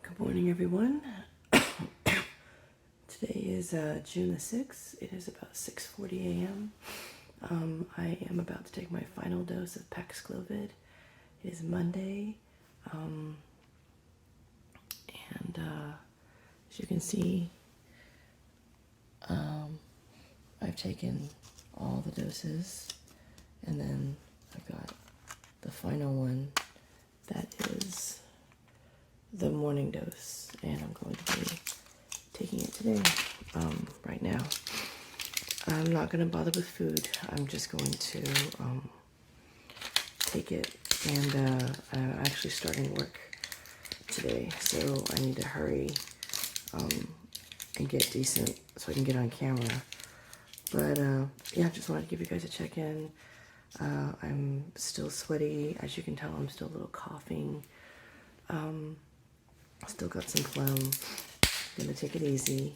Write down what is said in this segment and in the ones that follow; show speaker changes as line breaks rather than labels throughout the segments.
Good morning, everyone. Today is June the 6th. It is about 6:40 a.m. I am about to take my final dose of Paxlovid. It is Monday, and as you can see, I've taken all the doses, and then I've got the final one that is the morning dose, and I'm going to be taking it today, right now. I'm not going to bother with food. I'm just going to take it, and I'm actually starting work today, so I need to hurry and get decent so I can get on camera. But yeah, just wanted to give you guys a check-in. I'm still sweaty. As you can tell, I'm still a little coughing. Still got some phlegm. Gonna take it easy.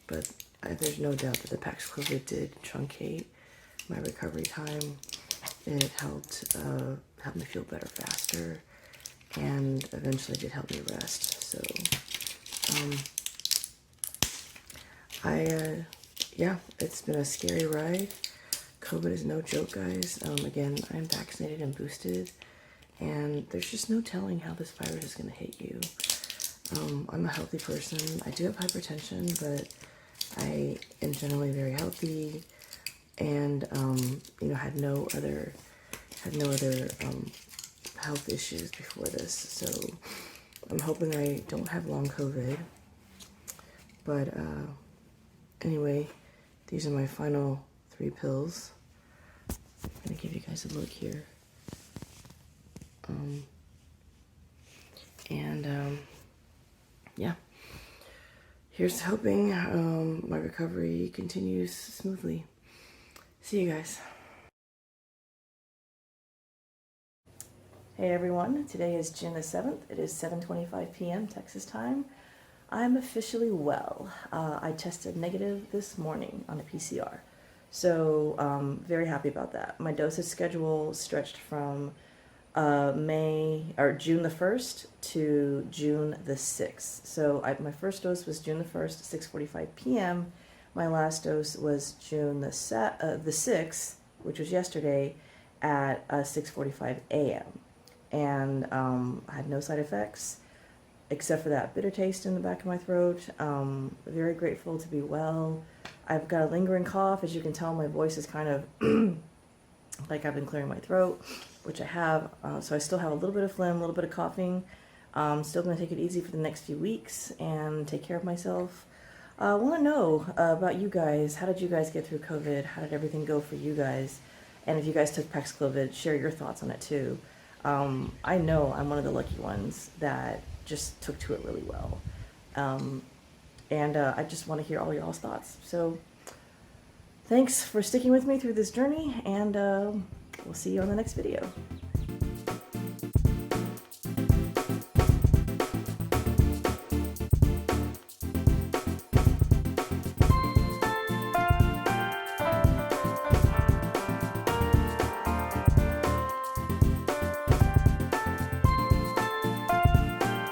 But there's no doubt that the Paxlovid did truncate my recovery time. It helped me feel better faster, and eventually did help me rest. So, yeah, it's been a scary ride. COVID is no joke, guys. Again, I'm vaccinated and boosted, and there's just no telling how this virus is going to hit you. I'm a healthy person. I do have hypertension, but I am generally very healthy, and had no other health issues before this. So I'm hoping I don't have long COVID. But anyway, these are my final 3 pills. I'm gonna give you guys a look here. Yeah, here's hoping my recovery continues smoothly. See you guys. Hey everyone, today is June the 7th. It is 7:25 p.m. Texas time. I'm officially well. I tested negative this morning on a PCR. So very happy about that. My dosage schedule stretched from June the 1st to June the 6th. So my first dose was June the 1st, 6:45 p.m. My last dose was June the 6th, which was yesterday, at 6:45 a.m. And I had no side effects except for that bitter taste in the back of my throat. Very grateful to be well. I've got a lingering cough. As you can tell, my voice is kind of like I've been clearing my throat, which I have. So I still have a little bit of phlegm, a little bit of coughing. Still going to take it easy for the next few weeks and take care of myself. I want to know about you guys. How did you guys get through COVID? How did everything go for you guys? And if you guys took Paxlovid, share your thoughts on it too. I know I'm one of the lucky ones that just took to it really well. And I just want to hear all y'all's thoughts. So thanks for sticking with me through this journey, and we'll see you on the next video.